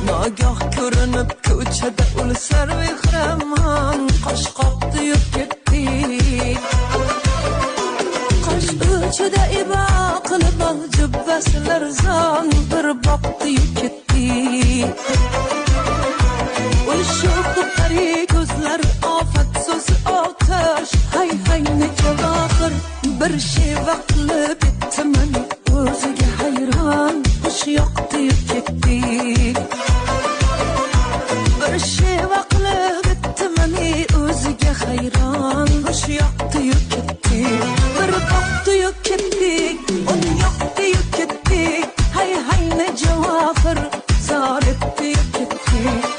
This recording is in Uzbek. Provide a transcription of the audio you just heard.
Nagah ko'rinib ko'chada ul sarvehramon qosh qoqdi-yu ketdi. Qosh uchida ibo qilib jubbasilar zon bir boqdi-yu ketdi. Ul shu qari ko'zlar ofat so'zi otash hay hay necha vaqt bir şey vaqtli bitman o'ziga hayron xush yoqdi-yu ketdi. Bir şey vaqtli bitmani o'ziga hayron xush yoqdi-yu ketdi. Bir boqdi-yu ketdi, un yoqdi-yu ketdi. Hay hay ne javofir zor etdi-yu ketdi.